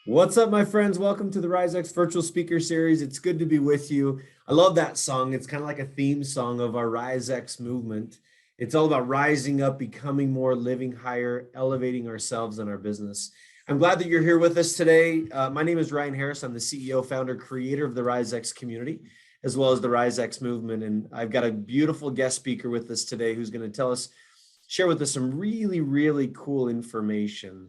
What's up, my friends? Welcome to the RizeX Virtual Speaker Series. It's good to be with you. I love that song. It's kind of like a theme song of our RizeX movement. It's all about rising up, becoming more, living higher, elevating ourselves and our business. I'm glad that you're here with us today. My name is Ryan Harris. I'm the CEO, founder, creator of the RizeX community, as well as the RizeX movement. And I've got a beautiful guest speaker with us today who's going to share with us some really, really cool information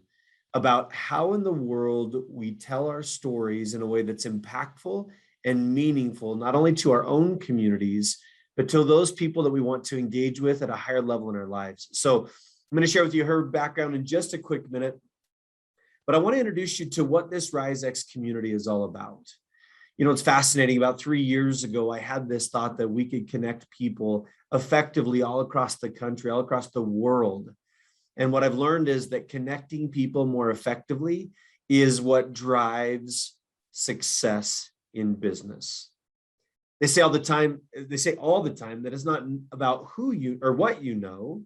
about how in the world we tell our stories in a way that's impactful and meaningful, not only to our own communities, but to those people that we want to engage with at a higher level in our lives. So I'm going to share with you her background in just a quick minute, but I want to introduce you to what this RizeX community is all about. You know, it's fascinating. About 3 years ago, I had this thought that we could connect people effectively all across the country, all across the world. And what I've learned is that connecting people more effectively is what drives success in business. They say all the time that it's not about who you or what you know,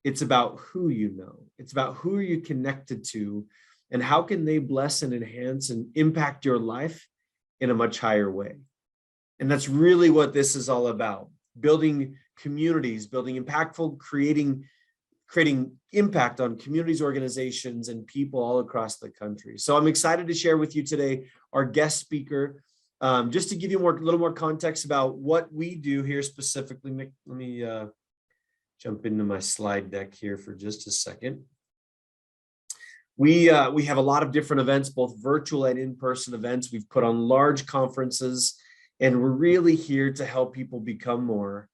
it's about who you know. It's about who are you connected to and how can they bless and enhance and impact your life in a much higher way. And that's really what this is all about. Building communities, building impactful, creating impact on communities, organizations, and people all across the country. So I'm excited to share with you today our guest speaker, just to give you a little more context about what we do here specifically. Let me jump into my slide deck here for just a second. We have a lot of different events, both virtual and in-person events. We've put on large conferences, and we're really here to help people become more,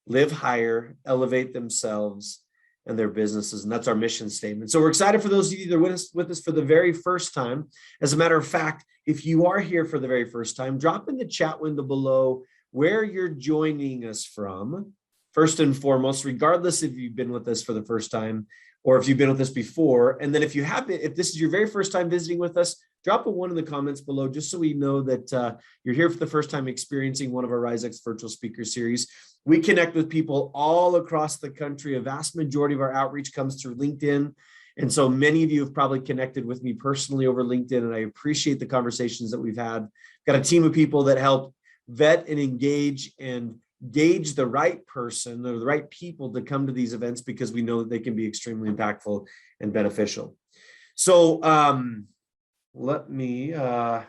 live higher, elevate themselves and their businesses. And that's our mission statement. So we're excited for those of you that are with us for the very first time. As a matter of fact, if you are here for the very first time, drop in the chat window below where you're joining us from, first and foremost, regardless if you've been with us for the first time or if you've been with us before. And then if this is your very first time visiting with us, drop a 1 in the comments below, just so we know that you're here for the first time experiencing one of our RizeX Virtual Speaker Series. We connect with people all across the country. A vast majority of our outreach comes through LinkedIn. And so many of you have probably connected with me personally over LinkedIn, and I appreciate the conversations that we've had. Got a team of people that help vet and engage and gauge the right person or the right people to come to these events, because we know that they can be extremely impactful and beneficial. So let me, all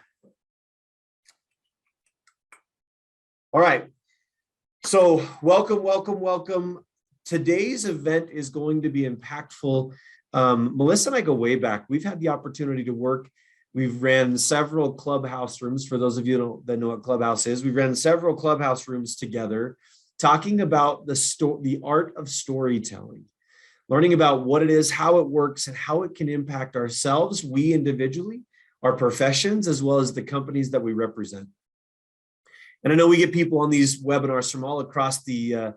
right. So welcome. Today's event is going to be impactful. Melissa and I go way back. We've had the opportunity to work. We've ran several clubhouse rooms. For those of you that know what Clubhouse is, we've ran several clubhouse rooms together, talking about the art of storytelling, learning about what it is, how it works, and how it can impact ourselves, we individually, our professions, as well as the companies that we represent. And I know we get people on these webinars from all across the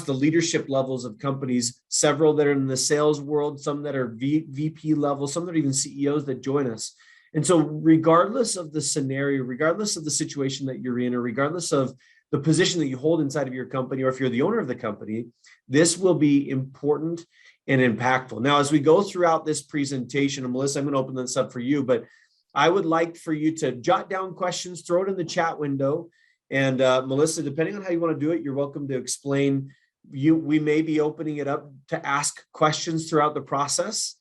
leadership levels of companies, several that are in the sales world, some that are VP level, some that are even CEOs that join us. And so regardless of the scenario, regardless of the situation that you're in, or regardless of the position that you hold inside of your company, or if you're the owner of the company, this will be important and impactful. Now, as we go throughout this presentation, and Melissa, I'm going to open this up for you, but I would like for you to jot down questions, throw it in the chat window. And Melissa, depending on how you want to do it, you're welcome to explain. We may be opening it up to ask questions throughout the process,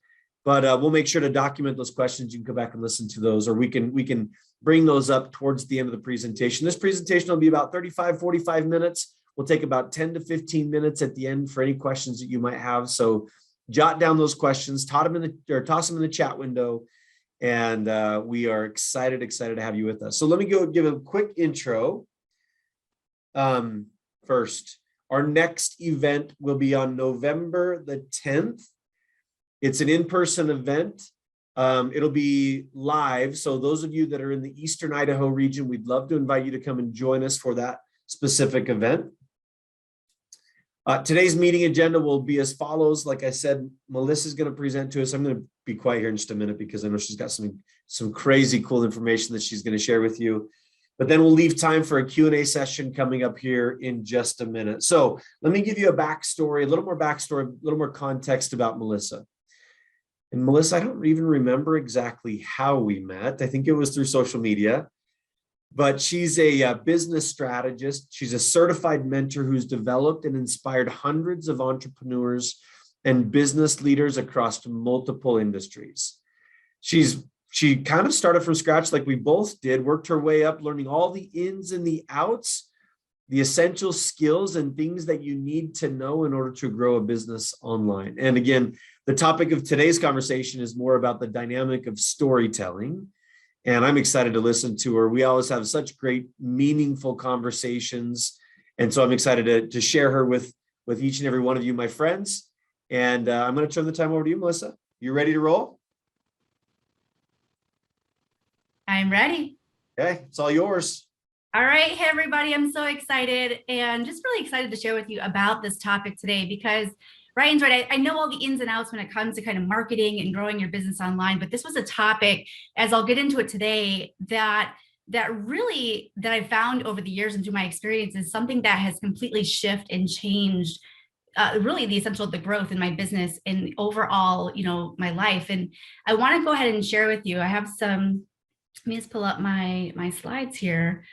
but we'll make sure to document those questions. You can go back and listen to those, or we can bring those up towards the end of the presentation. This presentation will be about 45 minutes. We'll take about 10 to 15 minutes at the end for any questions that you might have. So jot down those questions, toss them in the chat window. And we are excited to have you with us. So let me go give a quick intro. First, our next event will be on November the 10th. It's an in-person event. It'll be live. So those of you that are in the Eastern Idaho region, we'd love to invite you to come and join us for that specific event. Today's meeting agenda will be as follows. Like I said, Melissa's going to present to us. I'm going to be quiet here in just a minute because I know she's got some crazy cool information that she's going to share with you. but then we'll leave time for a Q&A session coming up here in just a minute. So let me give you a backstory, a little more context about Melissa. And Melissa, I don't even remember exactly how we met. I think it was through social media, but she's a business strategist. She's a certified mentor who's developed and inspired hundreds of entrepreneurs and business leaders across multiple industries. She kind of started from scratch like we both did, worked her way up, learning all the ins and the outs, the essential skills and things that you need to know in order to grow a business online. And again, the topic of today's conversation is more about the dynamic of storytelling. And I'm excited to listen to her. We always have such great, meaningful conversations. And so I'm excited to share her with each and every one of you, my friends. And I'm going to turn the time over to you, Melissa. You ready to roll? I'm ready. Okay, it's all yours. All right. Hey, everybody. I'm so excited and just really excited to share with you about this topic today because Ryan's right. I know all the ins and outs when it comes to kind of marketing and growing your business online, but this was a topic, as I'll get into it today, that I found over the years and through my experience is something that has completely shifted and changed really the essential of the growth in my business and overall, my life. And I want to go ahead and share with you. I have some, let me just pull up my slides here.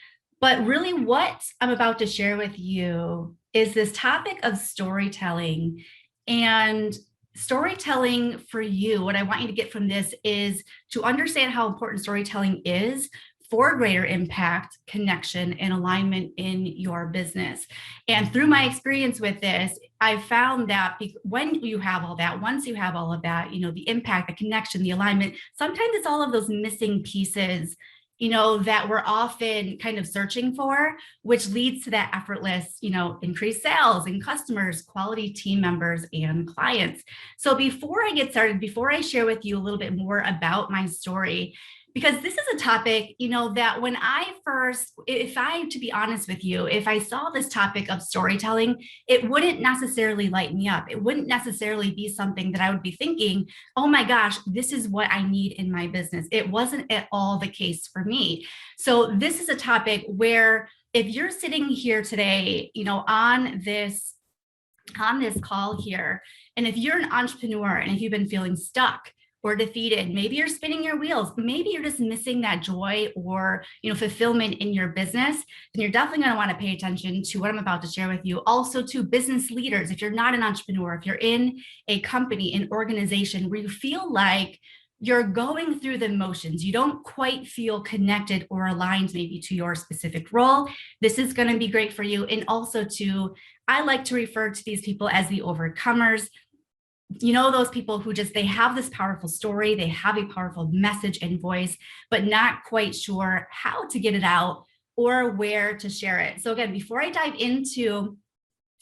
But really what I'm about to share with you is this topic of storytelling. And storytelling for you, what I want you to get from this is to understand how important storytelling is for greater impact, connection, and alignment in your business. And through my experience with this, I found that when you have all that, once you have all of that, the impact, the connection, the alignment, sometimes it's all of those missing pieces that we're often kind of searching for, which leads to that effortless, increased sales and customers, quality team members, and clients. So before I get started, before I share with you a little bit more about my story, because this is a topic, that when to be honest with you, if I saw this topic of storytelling, it wouldn't necessarily light me up. It wouldn't necessarily be something that I would be thinking, oh my gosh, this is what I need in my business. It wasn't at all the case for me. So this is a topic where if you're sitting here today, on this call here, and if you're an entrepreneur and if you've been feeling stuck, or defeated, maybe you're spinning your wheels, maybe you're just missing that joy or fulfillment in your business, then you're definitely going to want to pay attention to what I'm about to share with you. Also to business leaders, if you're not an entrepreneur, if you're in a company, an organization where you feel like you're going through the motions, you don't quite feel connected or aligned maybe to your specific role, this is going to be great for you. And also I like to refer to these people as the overcomers. Those people who they have this powerful story, they have a powerful message and voice, but not quite sure how to get it out or where to share it. So again, before I dive into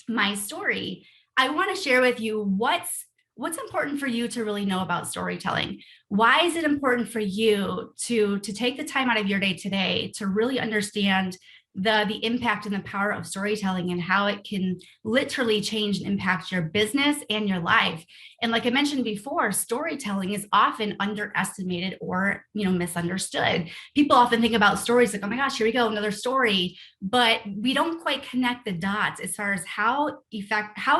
my story, I want to share with you what's important for you to really know about storytelling. Why is it important for you to take the time out of your day today to really understand the impact and the power of storytelling and how it can literally change and impact your business and your life. And like I mentioned before, storytelling is often underestimated or, misunderstood. People often think about stories like, oh my gosh, here we go, another story, but we don't quite connect the dots as far as how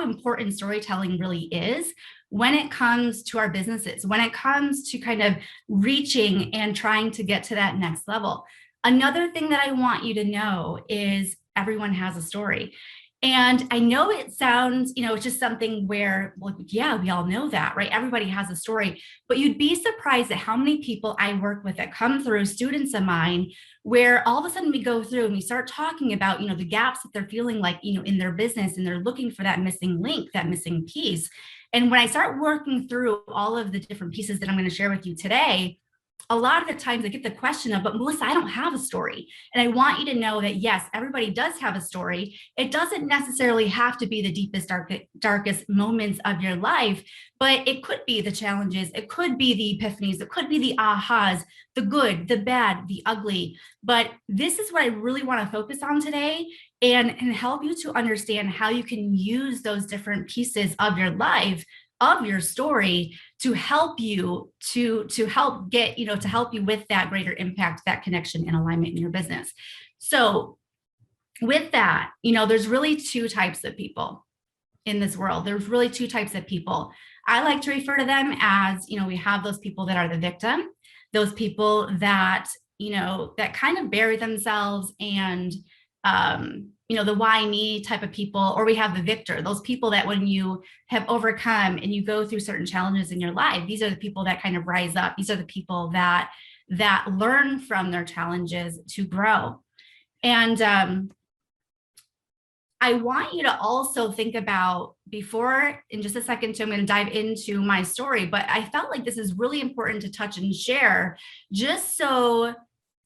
important storytelling really is when it comes to our businesses, when it comes to kind of reaching and trying to get to that next level. Another thing that I want you to know is everyone has a story. And I know it sounds, it's just something where, well, yeah, we all know that, right? Everybody has a story, but you'd be surprised at how many people I work with that come through, students of mine, where all of a sudden we go through and we start talking about, the gaps that they're feeling like, in their business, and they're looking for that missing link, that missing piece. And when I start working through all of the different pieces that I'm going to share with you today, a lot of the times I get the question of, but Melissa, I don't have a story. And I want you to know that, yes, everybody does have a story. It doesn't necessarily have to be the deepest, darkest moments of your life, but it could be the challenges. It could be the epiphanies. It could be the ahas, the good, the bad, the ugly. But this is what I really want to focus on today and help you to understand how you can use those different pieces of your life, of your story, to help you to help get, to help you with that greater impact, that connection and alignment in your business. So with that, there's really two types of people in this world. There's really two types of people. I like to refer to them as, we have those people that are the victim, those people that, that kind of bury themselves and, the why me type of people, or we have the victor, those people that when you have overcome and you go through certain challenges in your life, these are the people that kind of rise up. These are the people that learn from their challenges to grow. And I want you to also think about, before, in just a second, too, I'm going to dive into my story, but I felt like this is really important to touch and share, just so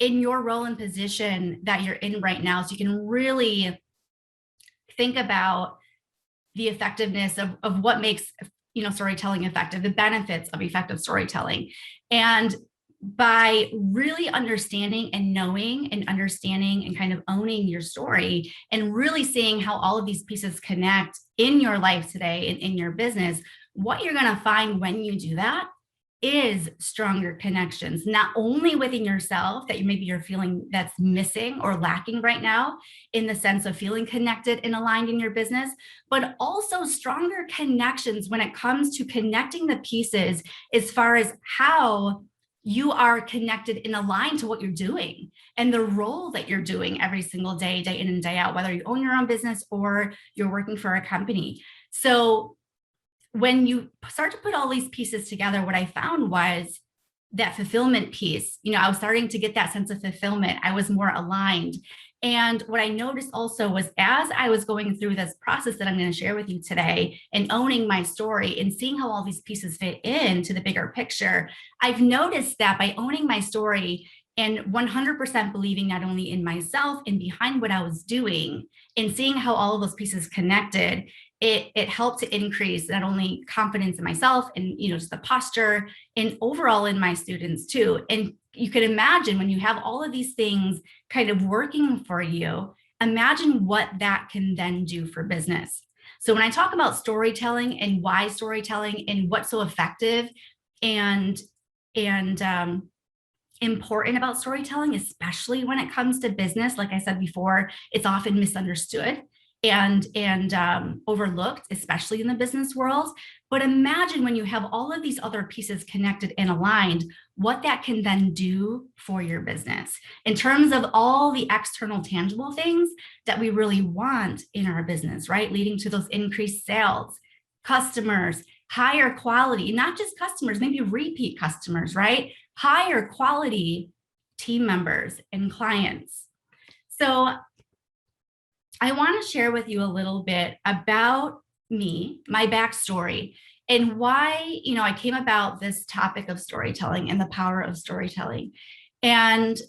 in your role and position that you're in right now, so you can really think about the effectiveness of what makes, storytelling effective, the benefits of effective storytelling. And by really understanding and knowing and understanding and kind of owning your story and really seeing how all of these pieces connect in your life today and in your business, what you're going to find when you do that is stronger connections, not only within yourself that maybe you're feeling that's missing or lacking right now in the sense of feeling connected and aligned in your business, but also stronger connections when it comes to connecting the pieces as far as how you are connected and aligned to what you're doing and the role that you're doing every single day, day in and day out, whether you own your own business or you're working for a company. So when you start to put all these pieces together, what I found was that fulfillment piece. I was starting to get that sense of fulfillment. I was more aligned. And what I noticed also was, as I was going through this process that I'm going to share with you today and owning my story and seeing how all these pieces fit into the bigger picture, I've noticed that by owning my story and 100% believing not only in myself and behind what I was doing and seeing how all of those pieces connected, it helped to increase not only confidence in myself and, just the posture and overall in my students too. And you can imagine when you have all of these things kind of working for you, imagine what that can then do for business. So when I talk about storytelling and why storytelling and what's so effective and important about storytelling, especially when it comes to business, like I said before, it's often misunderstood and overlooked, especially in the business world. But imagine when you have all of these other pieces connected and aligned, what that can then do for your business in terms of all the external tangible things that we really want in our business, right? Leading to those increased sales, customers, higher quality, not just customers, maybe repeat customers, right? Higher quality team members and clients. So I want to share with you a little bit about me, my backstory, and why, I came about this topic of storytelling and the power of storytelling. And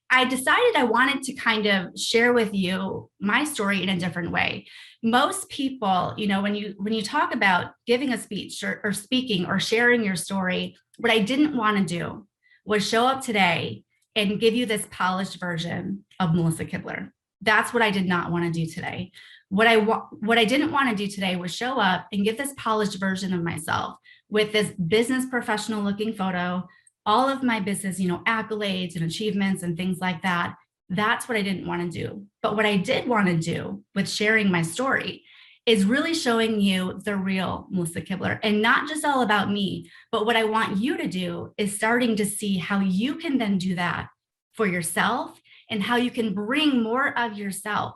I decided I wanted to kind of share with you my story in a different way. Most people, when you talk about giving a speech or speaking or sharing your story, what I didn't want to do was show up today and give you this polished version of Melissa Kibler. That's what I did not want to do today. What I didn't want to do today was show up and give this polished version of myself with this business professional looking photo, all of my business, accolades and achievements and things like that. That's what I didn't want to do. But what I did want to do with sharing my story is really showing you the real Melissa Kibler, and not just all about me, but what I want you to do is starting to see how you can then do that for yourself and how you can bring more of yourself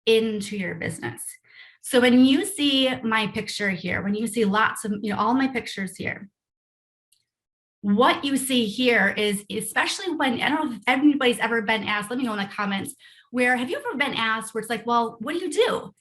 into your business. So when you see my picture here, when you see lots of, all my pictures here, what you see here is, especially when, I don't know if anybody's ever been asked, let me know in the comments, have you ever been asked where it's like, well, what do you do?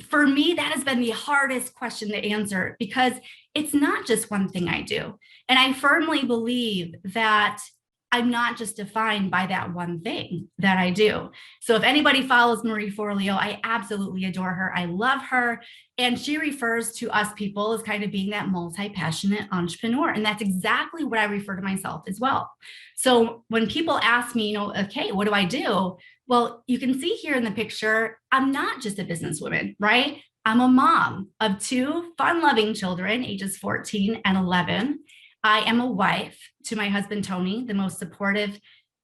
For me, that has been the hardest question to answer, because it's not just one thing I do. And I firmly believe that I'm not just defined by that one thing that I do. So if anybody follows Marie Forleo, I absolutely adore her. I love her. And she refers to us people as kind of being that multi-passionate entrepreneur. And that's exactly what I refer to myself as well. So when people ask me, okay, what do I do? Well, you can see here in the picture, I'm not just a businesswoman, right? I'm a mom of two fun-loving children, ages 14 and 11. I am a wife to my husband, Tony, the most supportive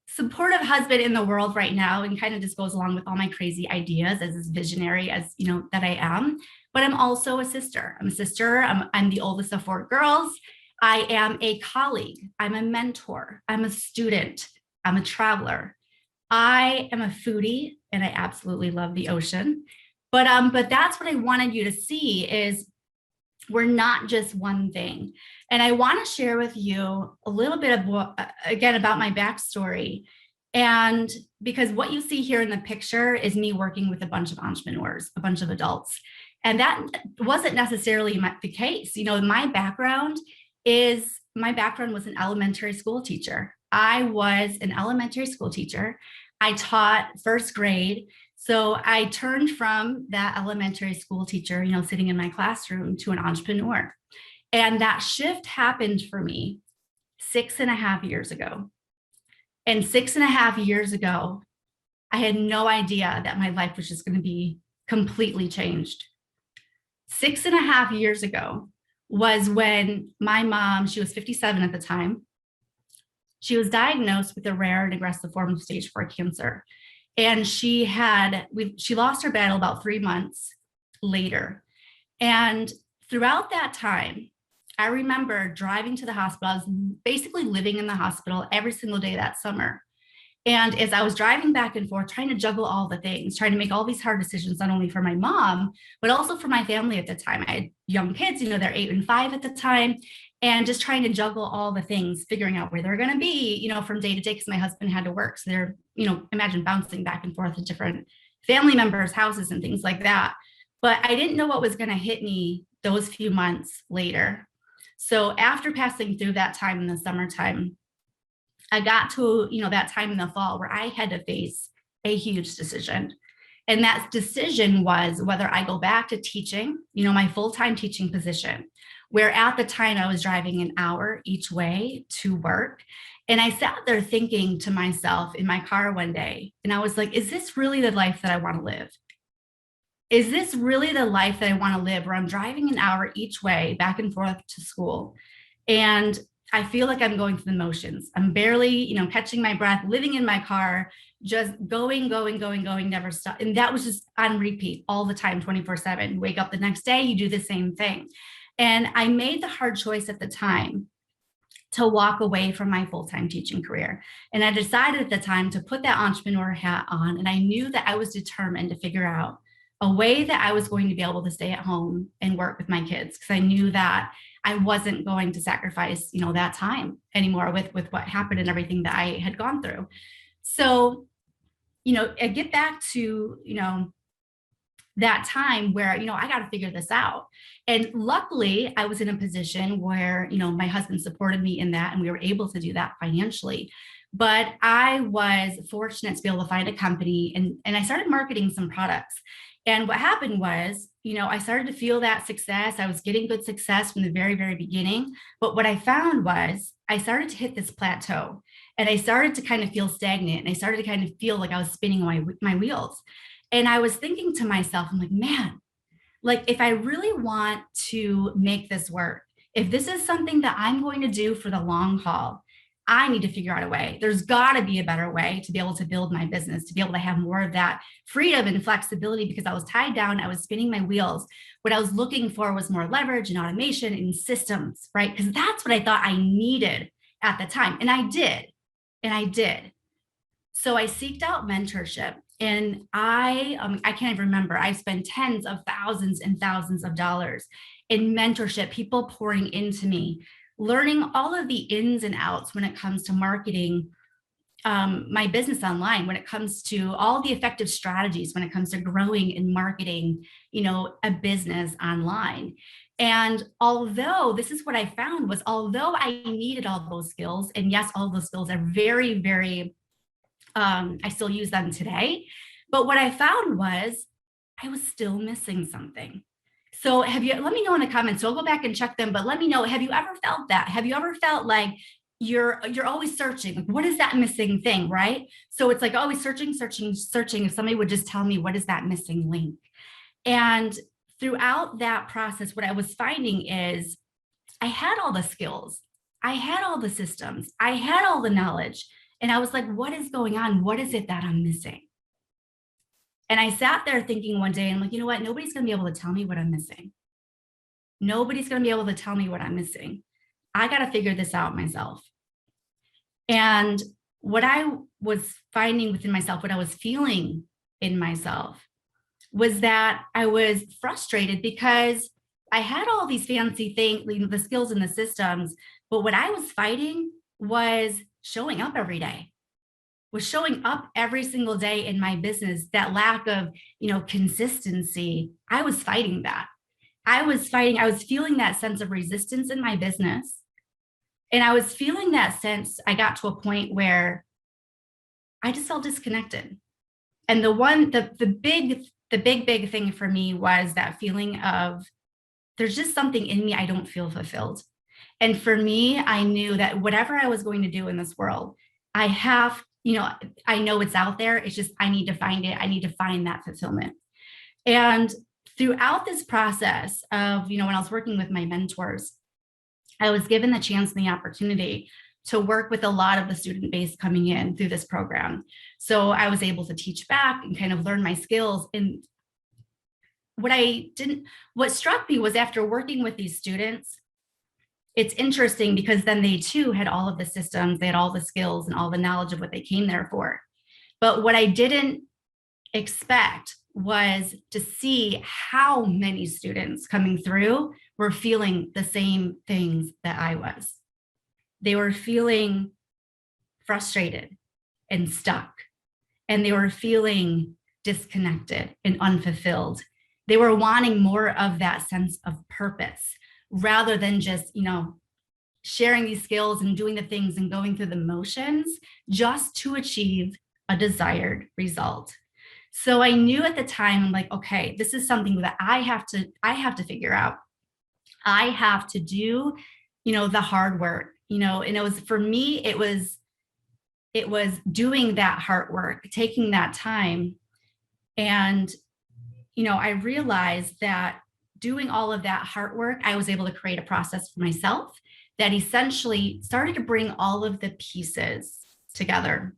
supportive husband in the world right now, and kind of just goes along with all my crazy ideas as this visionary as that I am. But I'm also a sister. I'm a sister. I'm the oldest of 4 girls. I am a colleague. I'm a mentor. I'm a student. I'm a traveler. I am a foodie and I absolutely love the ocean. But that's what I wanted you to see is we're not just one thing. And I want to share with you a little bit of again, about my backstory. And because what you see here in the picture is me working with a bunch of entrepreneurs, a bunch of adults. And that wasn't necessarily the case. My background was an elementary school teacher. I was an elementary school teacher. I taught first grade. So I turned from that elementary school teacher, sitting in my classroom, to an entrepreneur. And that shift happened for me 6.5 years ago. And 6.5 years ago, I had no idea that my life was just going to be completely changed. 6.5 years ago was when my mom, she was 57 at the time, she was diagnosed with a rare and aggressive form of stage 4 cancer. And she lost her battle about 3 months later. And throughout that time, I remember driving to the hospital. I was basically living in the hospital every single day that summer. And as I was driving back and forth, trying to juggle all the things, trying to make all these hard decisions, not only for my mom, but also for my family at the time. I had young kids, they're 8 and 5 at the time, and just trying to juggle all the things, figuring out where they're going to be, from day to day, because my husband had to work. So they're, imagine bouncing back and forth to different family members' houses and things like that. But I didn't know what was going to hit me those few months later. So after passing through that time in the summertime, I got to, that time in the fall where I had to face a huge decision. And that decision was whether I go back to teaching, my full-time teaching position, where at the time I was driving an hour each way to work. And I sat there thinking to myself in my car one day, and I was like, is this really the life that I want to live? Is this really the life that I want to live, where I'm driving an hour each way back and forth to school? And I feel like I'm going through the motions. I'm barely, catching my breath, living in my car, just going, never stop. And that was just on repeat all the time, 24/7. Wake up the next day, you do the same thing. And I made the hard choice at the time to walk away from my full-time teaching career. And I decided at the time to put that entrepreneur hat on. And I knew that I was determined to figure out a way that I was going to be able to stay at home and work with my kids, because I knew that I wasn't going to sacrifice, that time anymore with what happened and everything that I had gone through. So, I get back to, that time where, I got to figure this out. And luckily, I was in a position where, my husband supported me in that, and we were able to do that financially. But I was fortunate to be able to find a company, and I started marketing some products. And what happened was, I started to feel that success. I was getting good success from the very, very beginning. But what I found was I started to hit this plateau, and I started to kind of feel stagnant, and I started to kind of feel like I was spinning my wheels. And I was thinking to myself, I'm like, man, like if I really want to make this work, if this is something that I'm going to do for the long haul, I need to figure out a way. There's got to be a better way to be able to build my business, to be able to have more of that freedom and flexibility, because I was tied down. I was spinning my wheels. What I was looking for was more leverage and automation and systems, right? Because that's what I thought I needed at the time. And I did. So I seeked out mentorship, and I can't even remember. I spent tens of thousands and thousands of dollars in mentorship, people pouring into me, learning all of the ins and outs when it comes to marketing my business online, when it comes to all the effective strategies, when it comes to growing and marketing, a business online. And although this is what I found was, although I needed all those skills, and yes, all those skills are very, very, I still use them today. But what I found was I was still missing something. So let me know in the comments. So I'll go back and check them, but let me know, have you ever felt that? Have you ever felt like you're always searching, like, what is that missing thing, right? So it's like always searching. If somebody would just tell me, what is that missing link? And throughout that process, what I was finding is I had all the skills, I had all the systems, I had all the knowledge, And I was like, what is going on? What is it that I'm missing? And I sat there thinking one day, I'm like, you know what? Nobody's going to be able to tell me what I'm missing. Nobody's going to be able to tell me what I'm missing. I got to figure this out myself. And what I was finding within myself, what I was feeling in myself, was that I was frustrated because I had all these fancy things, the skills and the systems, but what I was fighting was showing up every day, was showing up every single day in my business. That lack of, consistency, I was fighting that. I was feeling that sense of resistance in my business. And I was feeling that sense. I got to a point where I just felt disconnected. And the big thing for me was that feeling of there's just something in me I don't feel fulfilled. And for me, I knew that whatever I was going to do in this world, I know it's out there. It's just, I need to find it. I need to find that fulfillment. And throughout this process of, when I was working with my mentors, I was given the chance and the opportunity to work with a lot of the student base coming in through this program. So I was able to teach back and kind of learn my skills. And what struck me was, after working with these students, it's interesting because then they too had all of the systems, they had all the skills and all the knowledge of what they came there for. But what I didn't expect was to see how many students coming through were feeling the same things that I was. They were feeling frustrated and stuck, and they were feeling disconnected and unfulfilled. They were wanting more of that sense of purpose rather than just, sharing these skills and doing the things and going through the motions just to achieve a desired result. So I knew at the time, I'm like, okay, this is something that I have to figure out. I have to do, the hard work, and it was, for me, it was doing that hard work, taking that time. And, I realized that doing all of that hard work, I was able to create a process for myself that essentially started to bring all of the pieces together.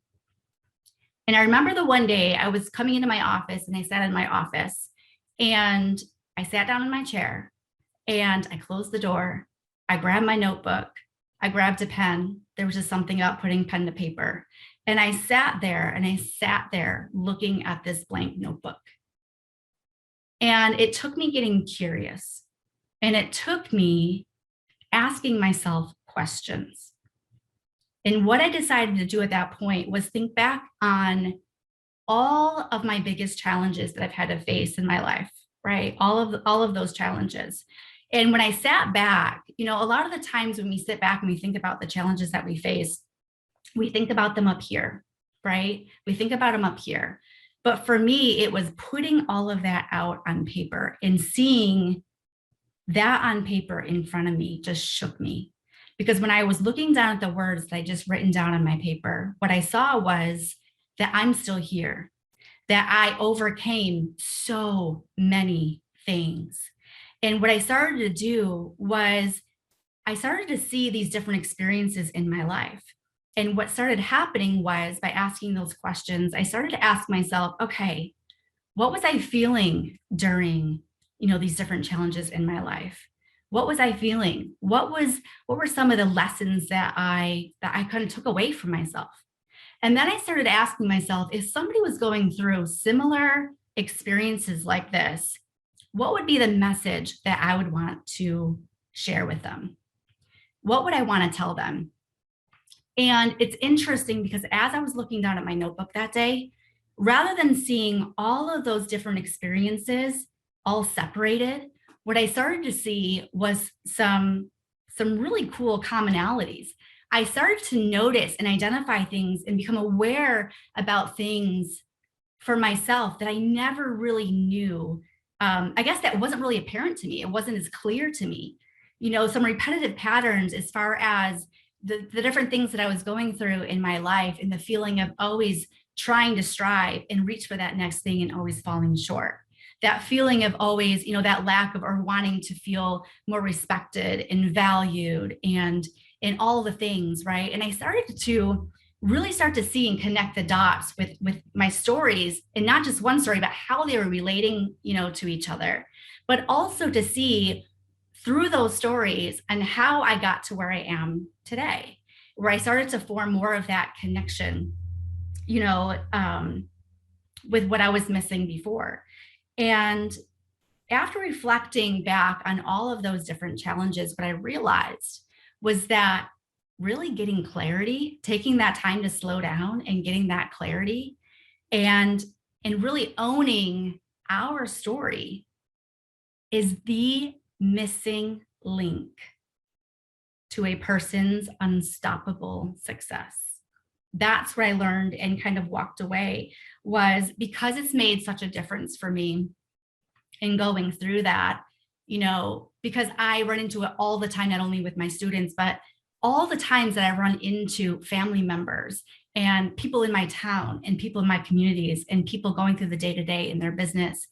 And I remember the one day I was coming into my office, and I sat in my office and I sat down in my chair and I closed the door. I grabbed my notebook. I grabbed a pen. There was just something about putting pen to paper. And I sat there looking at this blank notebook. And it took me getting curious. And it took me asking myself questions. And what I decided to do at that point was think back on all of my biggest challenges that I've had to face in my life, right? All of those challenges. And when I sat back, a lot of the times when we sit back and we think about the challenges that we face, we think about them up here, right? We think about them up here. But for me, it was putting all of that out on paper, and seeing that on paper in front of me just shook me. Because when I was looking down at the words that I just written down on my paper, what I saw was that I'm still here, that I overcame so many things. And what I started to do was I started to see these different experiences in my life. And what started happening was, by asking those questions, I started to ask myself, okay, what was I feeling during, these different challenges in my life? What was I feeling? What were some of the lessons that I kind of took away from myself? And then I started asking myself, if somebody was going through similar experiences like this, what would be the message that I would want to share with them? What would I want to tell them? And it's interesting because as I was looking down at my notebook that day, rather than seeing all of those different experiences all separated, what I started to see was some really cool commonalities. I started to notice and identify things and become aware about things for myself that I never really knew. I guess that wasn't really apparent to me. It wasn't as clear to me. Some repetitive patterns as far as the different things that I was going through in my life, and the feeling of always trying to strive and reach for that next thing and always falling short. That feeling of always, that lack of, or wanting to feel more respected and valued and all the things, right? And I started to really start to see and connect the dots with my stories, and not just one story, but how they were relating, to each other, but also to see through those stories and how I got to where I am today, where I started to form more of that connection, with what I was missing before. And after reflecting back on all of those different challenges, what I realized was that really getting clarity, taking that time to slow down and getting that clarity, and really owning our story is the missing link to a person's unstoppable success. That's what I learned and kind of walked away, was because it's made such a difference for me in going through that, because I run into it all the time, not only with my students, but all the times that I run into family members and people in my town and people in my communities and people going through the day-to-day in their business.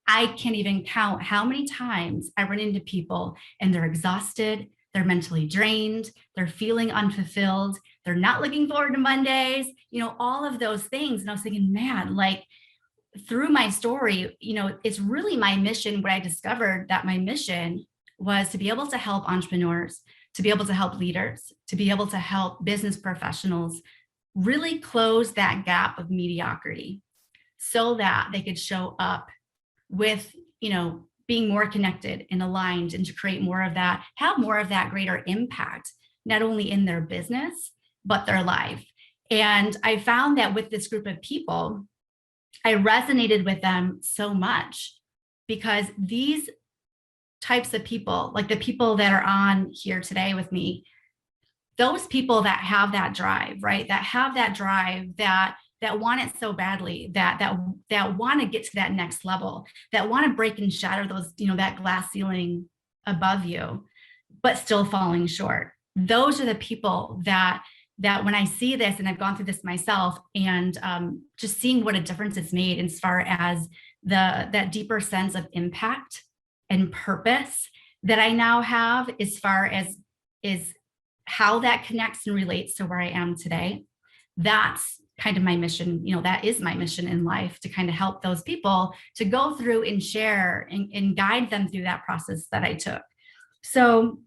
I can't even count how many times I run into people and they're exhausted, they're mentally drained, they're feeling unfulfilled, they're not looking forward to Mondays, all of those things. And I was thinking, man, like, through my story, it's really my mission. What I discovered, that my mission was to be able to help entrepreneurs, to be able to help leaders, to be able to help business professionals really close that gap of mediocrity so that they could show up with, being more connected and aligned, and to create more of that, have more of that greater impact, not only in their business, but their life. And I found that with this group of people, I resonated with them so much because these types of people, like the people that are on here today with me, those people that have that drive, right? That have that drive, that want it so badly, that want to get to that next level, that want to break and shatter those, that glass ceiling above you, but still falling short. Those are the people that when I see this, and I've gone through this myself, and just seeing what a difference it's made as far as that deeper sense of impact and purpose that I now have, as far as is how that connects and relates to where I am today. That's kind of my mission. That is my mission in life, to kind of help those people to go through and share and guide them through that process that I took. So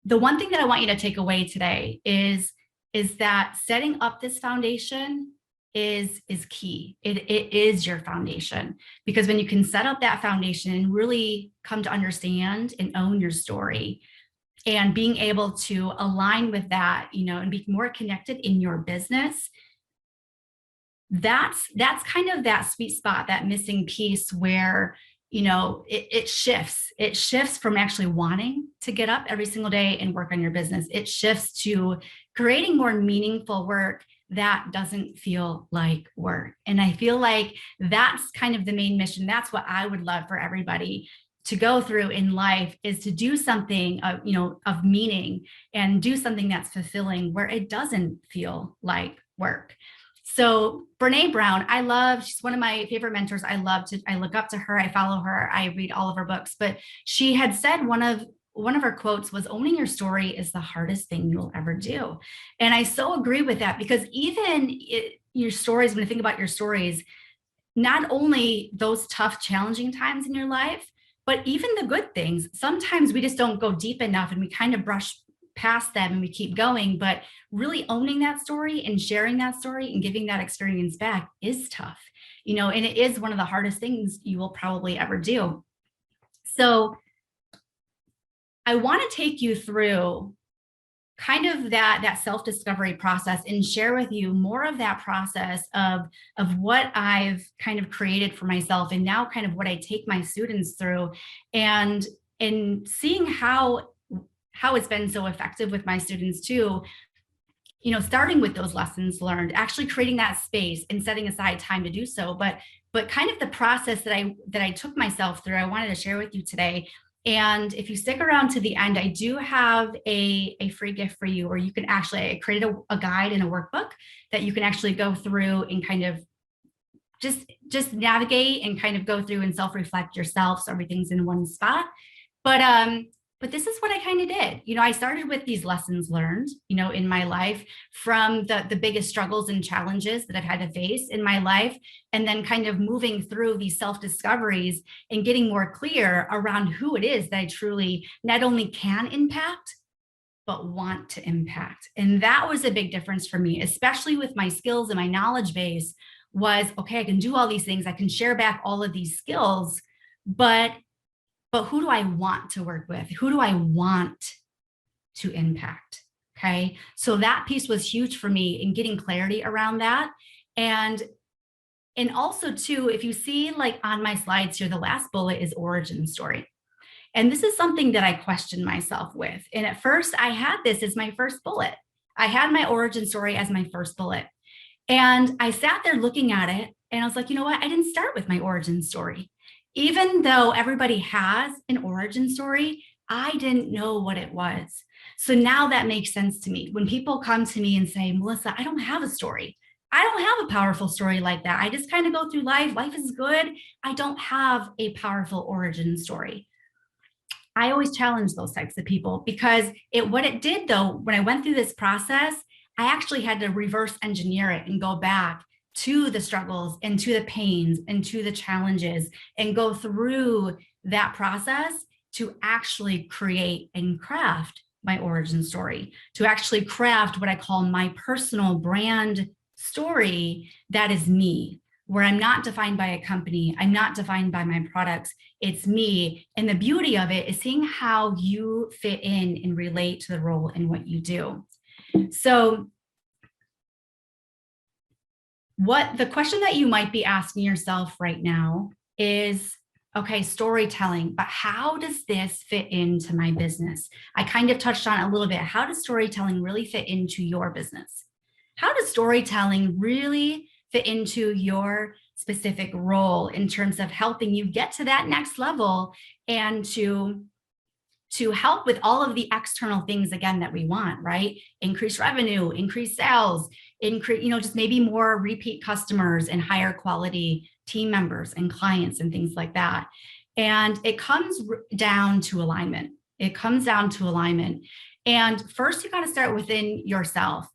the one thing that I want you to take away today is that setting up this foundation is key. It is your foundation, because when you can set up that foundation and really come to understand and own your story, and being able to align with that, and be more connected in your business, that's kind of that sweet spot, that missing piece where it shifts from actually wanting to get up every single day and work on your business. It shifts to creating more meaningful work that doesn't feel like work. And I feel like that's kind of the main mission. That's what I would love for everybody to go through in life, is to do something of meaning, and do something that's fulfilling where it doesn't feel like work. So Brene Brown, she's one of my favorite mentors. I look up to her. I follow her. I read all of her books, but she had said one of her quotes was, owning your story is the hardest thing you'll ever do. And I so agree with that, because even your stories, when you think about your stories, not only those tough, challenging times in your life, but even the good things, sometimes we just don't go deep enough and we kind of brush past them and we keep going. But really owning that story and sharing that story and giving that experience back is tough, and it is one of the hardest things you will probably ever do. So I want to take you through kind of that self-discovery process and share with you more of that process of what I've kind of created for myself, and now kind of what I take my students through, and seeing how it's been so effective with my students too. Starting with those lessons learned, actually creating that space and setting aside time to do so, but kind of the process that I took myself through, I wanted to share with you today. And if you stick around to the end, I do have a free gift for you, or you can actually, I created a guide and a workbook that you can actually go through and kind of just navigate and kind of go through and self-reflect yourself. So everything's in one spot. But but this is what I kind of did. I started with these lessons learned, in my life from the biggest struggles and challenges that I've had to face in my life. And then kind of moving through these self-discoveries and getting more clear around who it is that I truly not only can impact, but want to impact. And that was a big difference for me, especially with my skills and my knowledge base was, okay, I can do all these things. I can share back all of these skills, but who do I want to work with? Who do I want to impact? Okay. So that piece was huge for me in getting clarity around that. And also too, if you see like on my slides here, the last bullet is origin story. And this is something that I questioned myself with. And at first I had this as my first bullet. I had my origin story as my first bullet. And I sat there looking at it and I was like, you know what? I didn't start with my origin story. Even though everybody has an origin story, I didn't know what it was. So now that makes sense to me. When people come to me and say, Melissa, I don't have a story. I don't have a powerful story like that. I just kind of go through life. Life is good. I don't have a powerful origin story. I always challenge those types of people because what it did though, when I went through this process, I actually had to reverse engineer it and go back to the struggles and to the pains and to the challenges and go through that process to actually create and craft my origin story, to actually craft what I call my personal brand story that is me, where I'm not defined by a company, I'm not defined by my products, it's me. And the beauty of it is seeing how you fit in and relate to the role in what you do. So the question that you might be asking yourself right now is, okay, storytelling, but how does this fit into my business? I kind of touched on it a little bit. How does storytelling really fit into your business? How does storytelling really fit into your specific role in terms of helping you get to that next level and to help with all of the external things, again, that we want, right? Increase revenue, increase sales, increase, just maybe more repeat customers and higher quality team members and clients and things like that. And it comes down to alignment. It comes down to alignment. And first, you got to start within yourself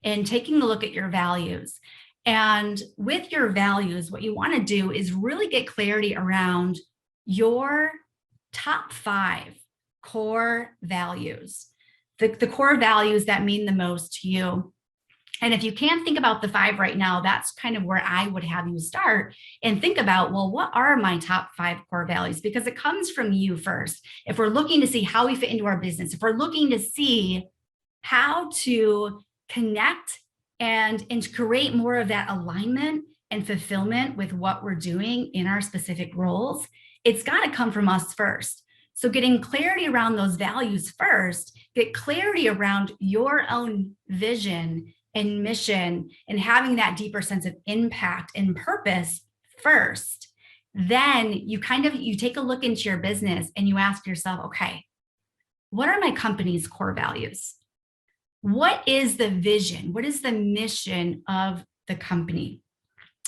and taking a look at your values. And with your values, what you want to do is really get clarity around your top 5 core values, the core values that mean the most to you. And if you can't think about the 5 right now, that's kind of where I would have you start and think about, well, what are my top 5 core values? Because it comes from you first. If we're looking to see how we fit into our business, if we're looking to see how to connect and create more of that alignment and fulfillment with what we're doing in our specific roles, it's got to come from us first. So getting clarity around those values first, get clarity around your own vision and mission and having that deeper sense of impact and purpose first. Then you take a look into your business and you ask yourself, okay, what are my company's core values? What is the vision? What is the mission of the company?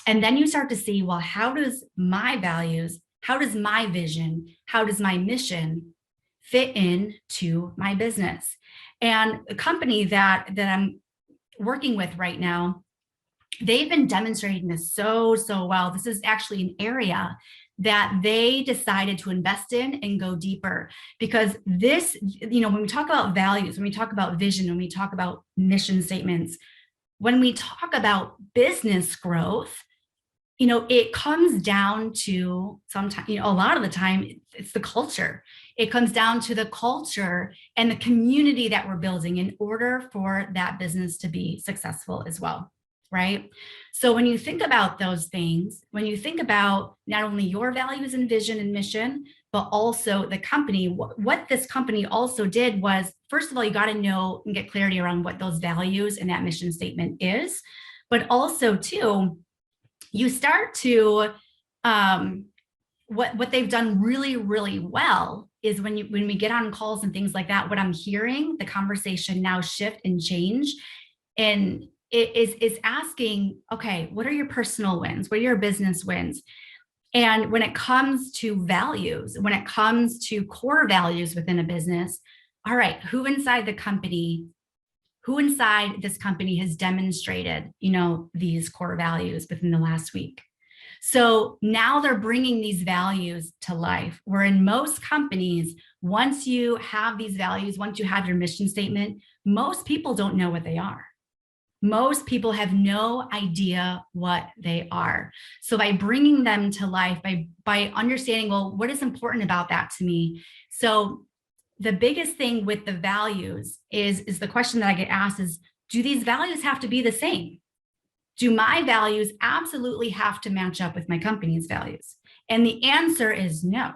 And then you start to see, well, how does my values, how does my vision, how does my mission fit into my business? And a company that I'm working with right now, they've been demonstrating this so well. This is actually an area that they decided to invest in and go deeper, because this, when we talk about values, when we talk about vision, when we talk about mission statements, when we talk about business growth, it comes down to sometimes, a lot of the time, it's the culture. It comes down to the culture and the community that we're building in order for that business to be successful as well, right? So when you think about those things, when you think about not only your values and vision and mission, but also the company, what this company also did was, first of all, you got to know and get clarity around what those values and that mission statement is, but also too, you start to, what they've done really, really well is when we get on calls and things like that, what I'm hearing, the conversation now shift and change. And it is asking, okay, what are your personal wins? What are your business wins? And when it comes to values, when it comes to core values within a business, all right, who inside this company has demonstrated, these core values within the last week? So now they're bringing these values to life, where in most companies, once you have these values, once you have your mission statement, most people don't know what they are. Most people have no idea what they are. So by bringing them to life, by understanding, well, what is important about that to me? So the biggest thing with the values is the question that I get asked is, do these values have to be the same? Do my values absolutely have to match up with my company's values? And the answer is no.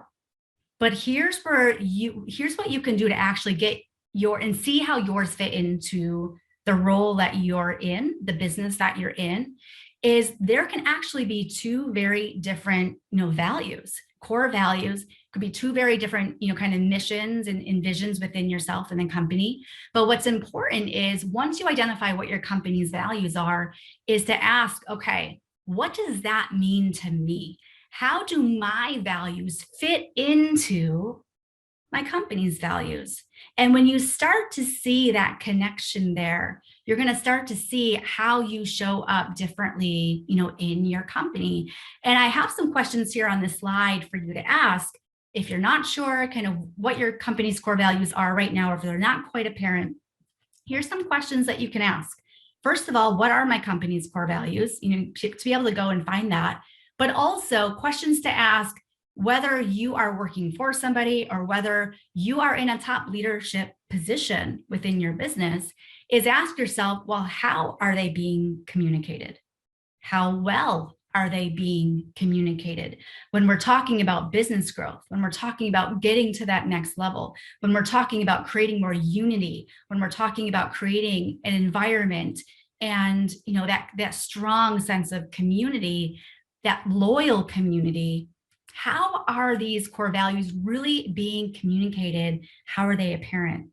But here's what you can do to actually get and see how yours fit into the role that you're in, the business that you're in, is there can actually be two very different, values, core values. Could be two very different, kind of missions and visions within yourself and the company. But what's important is once you identify what your company's values are, is to ask, okay, what does that mean to me? How do my values fit into my company's values? And when you start to see that connection there, you're going to start to see how you show up differently, in your company. And I have some questions here on this slide for you to ask. If you're not sure kind of what your company's core values are right now, or if they're not quite apparent, here's some questions that you can ask. First of all, what are my company's core values? To be able to go and find that, but also questions to ask whether you are working for somebody or whether you are in a top leadership position within your business, is ask yourself, well, how are they being communicated? How well are they being communicated? When we're talking about business growth, when we're talking about getting to that next level, when we're talking about creating more unity, when we're talking about creating an environment and that strong sense of community, that loyal community, how are these core values really being communicated? How are they apparent?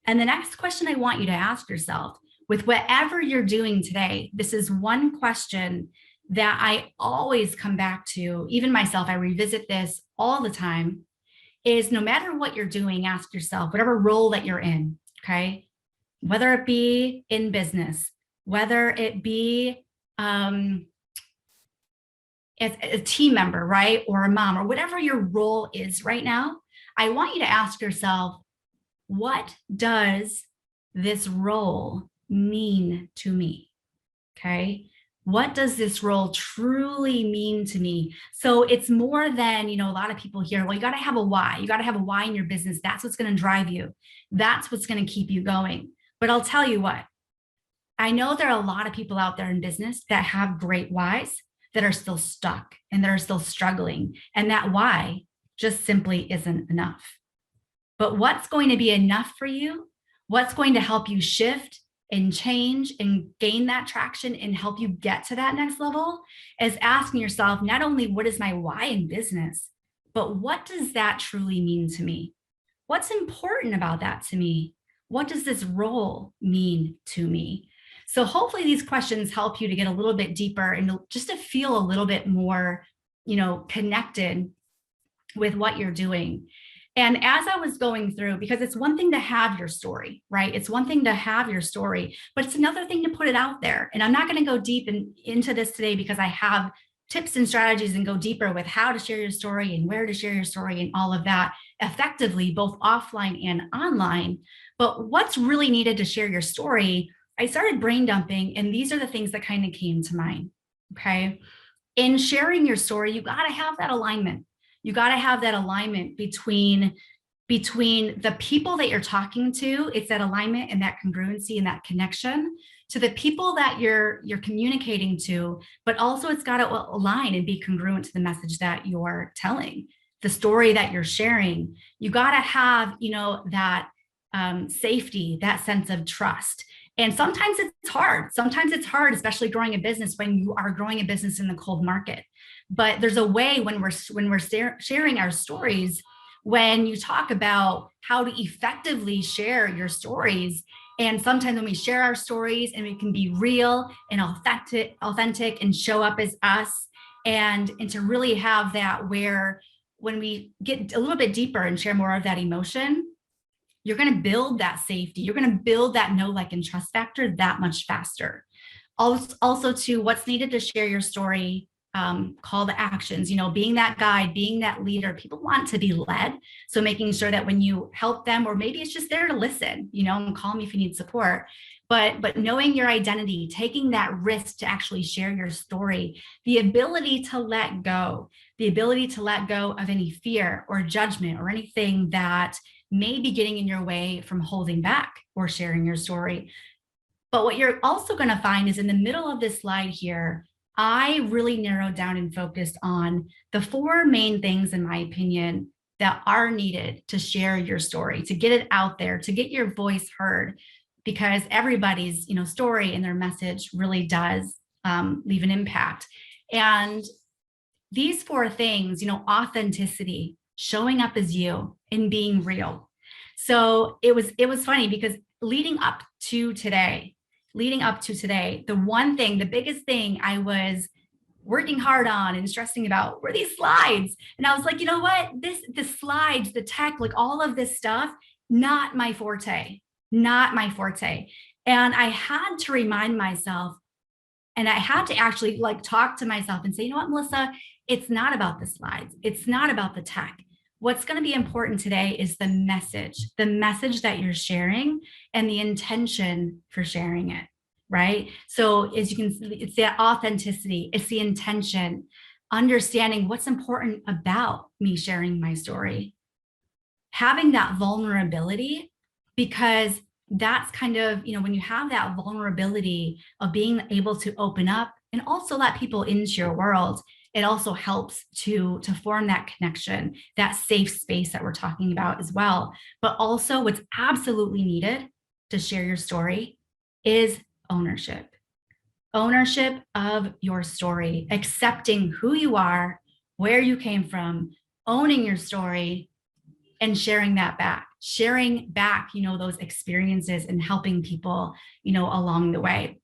And the next question I want you to ask yourself, with whatever you're doing today, this is one question that I always come back to, even myself, I revisit this all the time, is no matter what you're doing, ask yourself, whatever role that you're in, okay? Whether it be in business, whether it be as a team member, right? Or a mom, or whatever your role is right now, I want you to ask yourself, what does this role mean to me? Okay. What does this role truly mean to me? So it's more than, a lot of people hear, well, you got to have a why. You got to have a why in your business. That's what's going to drive you. That's what's going to keep you going. But I'll tell you what, I know there are a lot of people out there in business that have great whys that are still stuck and that are still struggling. And that why just simply isn't enough. But what's going to be enough for you? What's going to help you shift and change and gain that traction and help you get to that next level is asking yourself, not only what is my why in business, but what does that truly mean to me? What's important about that to me? What does this role mean to me? So hopefully these questions help you to get a little bit deeper and just to feel a little bit more, connected with what you're doing. And as I was going through, because it's one thing to have your story, right? It's one thing to have your story, but it's another thing to put it out there. And I'm not going to go deep into this today because I have tips and strategies and go deeper with how to share your story and where to share your story and all of that effectively, both offline and online. But what's really needed to share your story, I started brain dumping, and these are the things that kind of came to mind, okay? In sharing your story, you got to have that alignment. You got to have that alignment between the people that you're talking to. It's that alignment and that congruency and that connection to the people that you're communicating to, but also it's got to align and be congruent to the message that you're telling, the story that you're sharing. You got to have, that safety, that sense of trust. And sometimes it's hard. Sometimes it's hard, especially growing a business when you are growing a business in the cold market. But there's a way when we're sharing our stories, when you talk about how to effectively share your stories. And sometimes when we share our stories and we can be real and authentic and show up as us and to really have that, where when we get a little bit deeper and share more of that emotion, you're going to build that safety. You're going to build that know, like, and trust factor that much faster. Also to what's needed to share your story, call to actions, being that guide, being that leader. People want to be led. So making sure that when you help them, or maybe it's just there to listen, and call me if you need support. But knowing your identity, taking that risk to actually share your story, the ability to let go, of any fear or judgment or anything that may be getting in your way from holding back or sharing your story. But what you're also going to find is in the middle of this slide here, I really narrowed down and focused on the 4 main things, in my opinion, that are needed to share your story, to get it out there, to get your voice heard, because everybody's, story and their message really does leave an impact. And these 4 things, authenticity, showing up as you and being real. So it was funny because leading up to today, the biggest thing I was working hard on and stressing about were these slides. And I was like, you know what? The slides, the tech, like all of this stuff, not my forte. And I had to remind myself, and I had to actually talk to myself and say, you know what, Melissa, it's not about the slides. It's not about the tech. What's going to be important today is the message that you're sharing and the intention for sharing it, right? So as you can see, it's that authenticity, it's the intention, understanding what's important about me sharing my story, having that vulnerability, because that's kind of, when you have that vulnerability of being able to open up and also let people into your world, it also helps to form that connection, that safe space that we're talking about as well. But also what's absolutely needed to share your story is ownership of your story, accepting who you are, where you came from, owning your story, and sharing back, those experiences and helping people, along the way.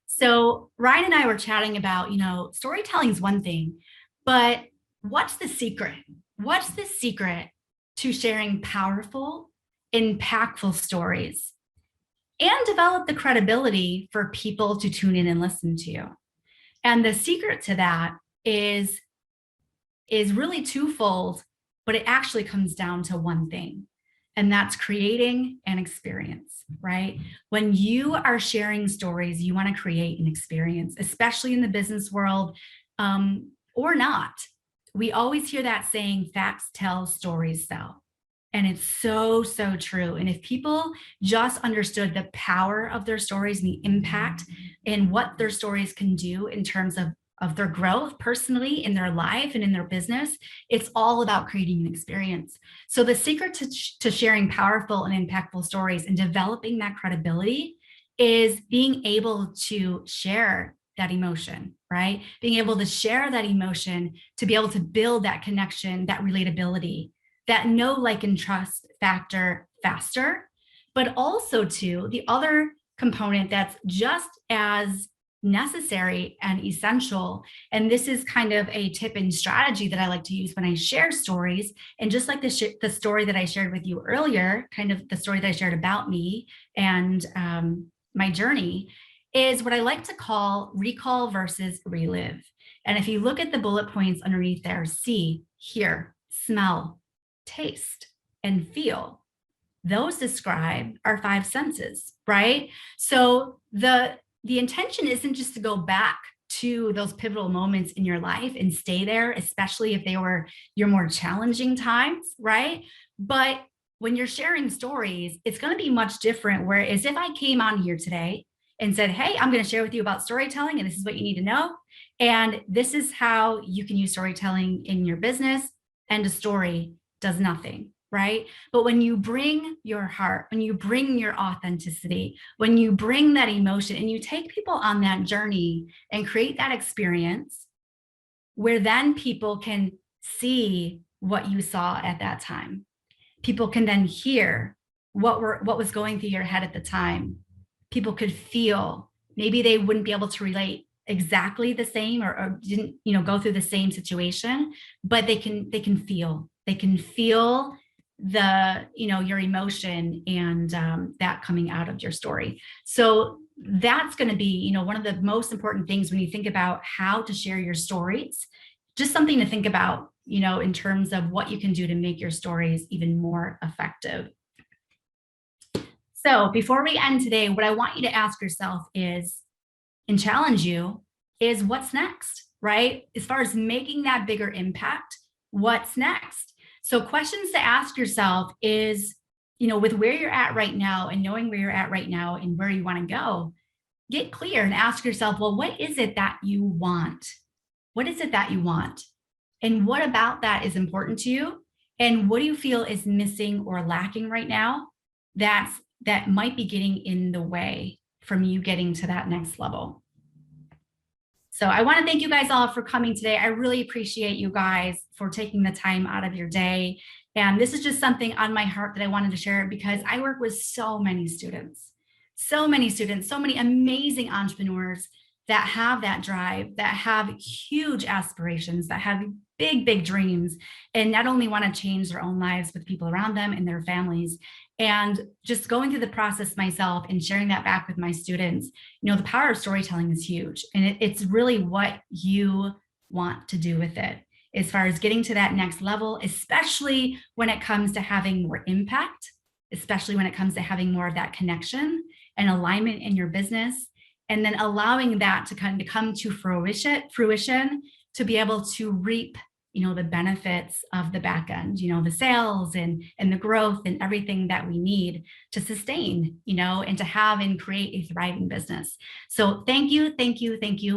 So Ryan and I were chatting about, storytelling is one thing, but what's the secret? What's the secret to sharing powerful, impactful stories and develop the credibility for people to tune in and listen to you? And the secret to that is really twofold, but it actually comes down to one thing, and that's creating an experience, right? When you are sharing stories, you want to create an experience, especially in the business world, or not. We always hear that saying, facts tell, stories sell. And it's so, so true. And if people just understood the power of their stories and the impact and what their stories can do in terms of their growth personally in their life and in their business, it's all about creating an experience. So the secret to sharing powerful and impactful stories and developing that credibility is being able to share that emotion, right? Being able to share that emotion to be able to build that connection, that relatability, that know, like, and trust factor faster. But also too, the other component that's just as necessary and essential, and this is kind of a tip and strategy that I like to use when I share stories, and just like the story that I shared with you earlier, kind of the story that I shared about me and my journey, is what I like to call recall versus relive. And if you look at the bullet points underneath there, see, hear, smell, taste, and feel, those describe our 5 senses, right? So the intention isn't just to go back to those pivotal moments in your life and stay there, especially if they were your more challenging times, right? But when you're sharing stories, it's going to be much different. Whereas if I came on here today and said, hey, I'm going to share with you about storytelling, and this is what you need to know, and this is how you can use storytelling in your business, and a story does nothing, right? But when you bring your heart, when you bring your authenticity, when you bring that emotion and you take people on that journey and create that experience where then people can see what you saw at that time. People can then hear what was going through your head at the time. People could feel, maybe they wouldn't be able to relate exactly the same or didn't, you know, go through the same situation, but they can feel the, you know, your emotion and that coming out of your story. So that's going to be, you know, one of the most important things when you think about how to share your stories, just something to think about, you know, in terms of what you can do to make your stories even more effective. So before we end today, what I want you to ask yourself is, and challenge you, is what's next, right? As far as making that bigger impact, what's next? So questions to ask yourself is, you know, with where you're at right now and knowing where you're at right now and where you want to go, get clear and ask yourself, well, what is it that you want? What is it that you want? And what about that is important to you? And what do you feel is missing or lacking right now that might be getting in the way from you getting to that next level? So I want to thank you guys all for coming today. I really appreciate you guys for taking the time out of your day. And this is just something on my heart that I wanted to share because I work with so many students, so many amazing entrepreneurs that have that drive, that have huge aspirations, that have big dreams, and not only want to change their own lives with people around them and their families. And just going through the process myself and sharing that back with my students, you know, the power of storytelling is huge. And it's really what you want to do with it as far as getting to that next level, especially when it comes to having more impact, especially when it comes to having more of that connection and alignment in your business, and then allowing that to kind of come to fruition to be able to reap, you know, the benefits of the back end, you know, the sales and the growth and everything that we need to sustain, you know, and to have and create a thriving business. So thank you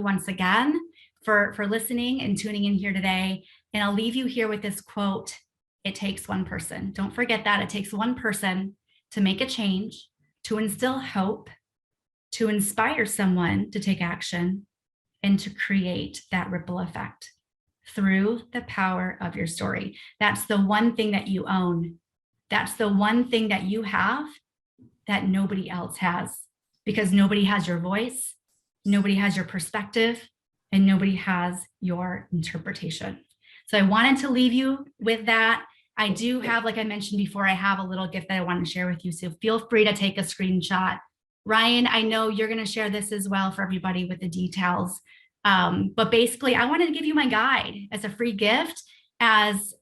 once again for listening and tuning in here today. And I'll leave you here with this quote: it takes one person. Don't forget that. It takes one person to make a change, to instill hope, to inspire someone to take action, and to create that ripple effect through the power of your story. That's the one thing that you own. That's the one thing that you have that nobody else has, because nobody has your voice, nobody has your perspective, and nobody has your interpretation. So I wanted to leave you with that. I do have, like I mentioned before, I have a little gift that I want to share with you. So feel free to take a screenshot. Ryan, I know you're going to share this as well for everybody with the details. But basically, I wanted to give you my guide as a free gift as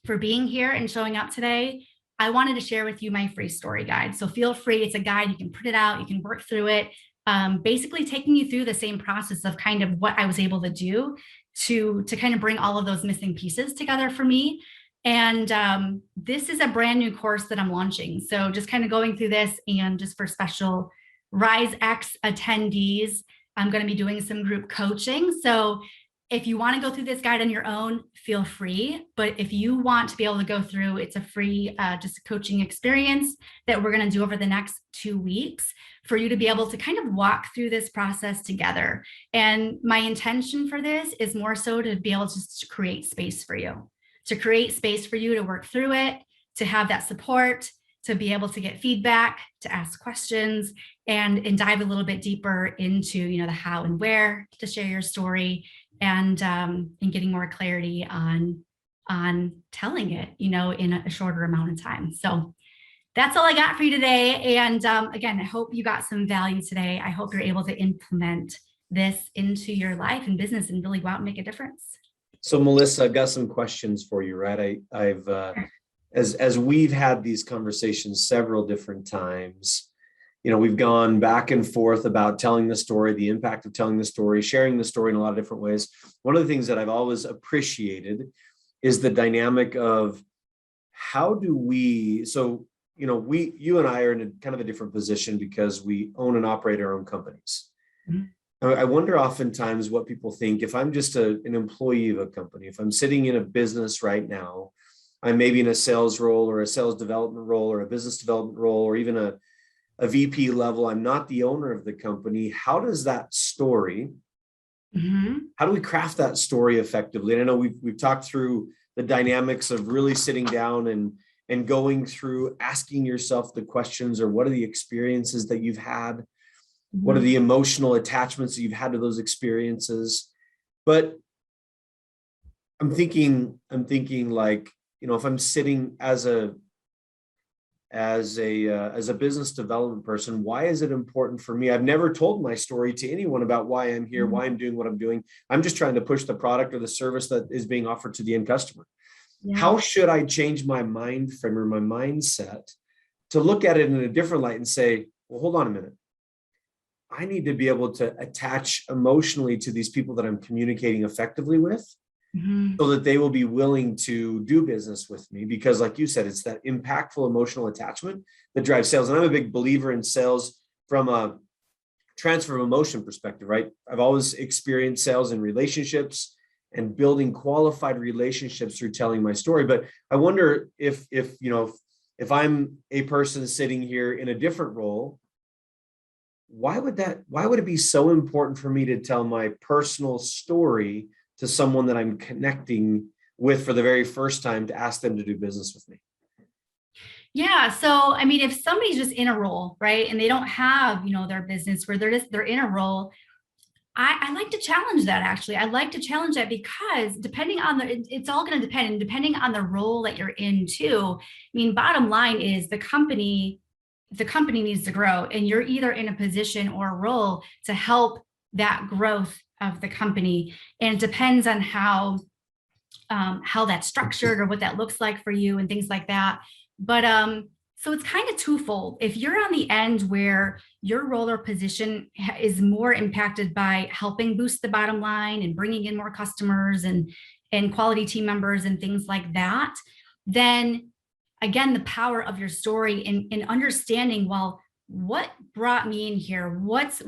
for being here and showing up today. I wanted to share with you my free story guide. So feel free. It's a guide. You can print it out. You can work through it. Basically taking you through the same process of kind of what I was able to do to kind of bring all of those missing pieces together for me. And this is a brand new course that I'm launching. So just kind of going through this, and just for special RizeX attendees, I'm going to be doing some group coaching. So if you want to go through this guide on your own, feel free. But if you want to be able to go through, it's a free just a coaching experience that we're going to do over the next 2 weeks for you to be able to kind of walk through this process together. And my intention for this is more so to be able to create space for you, to work through it, to have that support, to be able to get feedback, to ask questions, and dive a little bit deeper into, you know, the how and where to share your story, and getting more clarity on telling it, you know, in a shorter amount of time. So that's all I got for you today. And again, I hope you got some value today. I hope you're able to implement this into your life and business and really go out and make a difference. So Melissa, I've got some questions for you, right? I've as we've had these conversations several different times, you know, we've gone back and forth about telling the story, the impact of telling the story, sharing the story in a lot of different ways. One of the things that I've always appreciated is the dynamic of how do we, so, you know, you and I are in a kind of a different position because we own and operate our own companies. Mm-hmm. I wonder oftentimes what people think. If I'm just an employee of a company, if I'm sitting in a business right now, I'm maybe in a sales role or a sales development role or a business development role or even a VP level, I'm not the owner of the company. How does that story, how do we craft that story effectively? And I know we've talked through the dynamics of really sitting down and going through asking yourself the questions, or what are the experiences that you've had? What are Mhm. the emotional attachments that you've had to those experiences? But I'm thinking like, if I'm sitting as a business development person, why is it important for me? I've never told my story to anyone about why I'm here, Mhm. why I'm doing what I'm doing. I'm just trying to push the product or the service that is being offered to the end customer. Yeah. How should I change my mind frame or my mindset to look at it in a different light and say, well, hold on a minute. I need to be able to attach emotionally to these people that I'm communicating effectively with, Mhm. so that they will be willing to do business with me. Because like you said, it's that impactful emotional attachment that drives sales. And I'm a big believer in sales from a transfer of emotion perspective, right? I've always experienced sales in relationships and building qualified relationships through telling my story. But I wonder if I'm a person sitting here in a different role, why would it be so important for me to tell my personal story to someone that I'm connecting with for the very first time, to ask them to do business with me? Yeah. So, I mean, if somebody's just in a role, right, and they don't have, their business where they're in a role, I like to challenge that actually. I like to challenge that because depending on it's all going to depend, and depending on the role that you're in too. I mean, bottom line is the company needs to grow, and you're either in a position or a role to help that growth of the company. And it depends on how that's structured or what that looks like for you and things like that. But so it's kind of twofold. If you're on the end where your role or position is more impacted by helping boost the bottom line and bringing in more customers and quality team members and things like that, then again, the power of your story in understanding, well, what brought me in here? What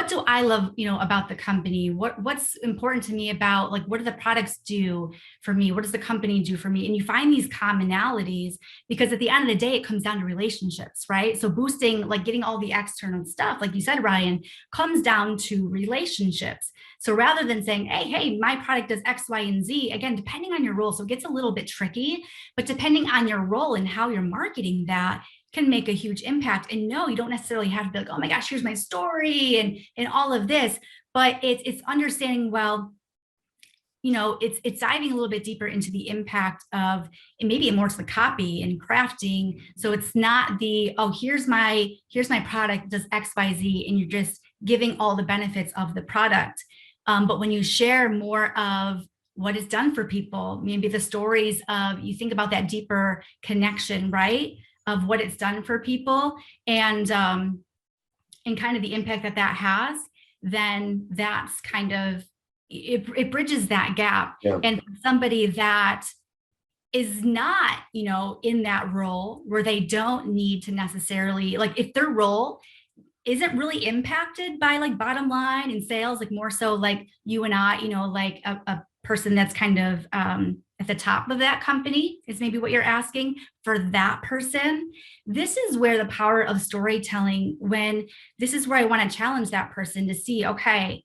do I love, about the company? What's important to me about, like, what do the products do for me? What does the company do for me? And you find these commonalities because at the end of the day, it comes down to relationships, right? So boosting, like getting all the external stuff, like you said, Ryan, comes down to relationships. So rather than saying, hey, my product does X, Y, and Z, again, depending on your role, so it gets a little bit tricky, but depending on your role and how you're marketing that, can make a huge impact. And no, you don't necessarily have to be like, oh my gosh, here's my story and all of this, but it's understanding, well, it's diving a little bit deeper into the impact of, and maybe more to the copy and crafting. So it's not the, oh, here's my product does XYZ, and you're just giving all the benefits of the product. But when you share more of what is done for people, maybe the stories of, you think about that deeper connection, right? Of what it's done for people, and kind of the impact that has, then that's kind of, it bridges that gap. Yeah. And somebody that is not, in that role where they don't need to necessarily, like, if their role isn't really impacted by like bottom line and sales, like more so like you and I, like a person that's kind of at the top of that company is maybe what you're asking for that person. This is where the power of storytelling, when this is where I want to challenge that person to see, okay,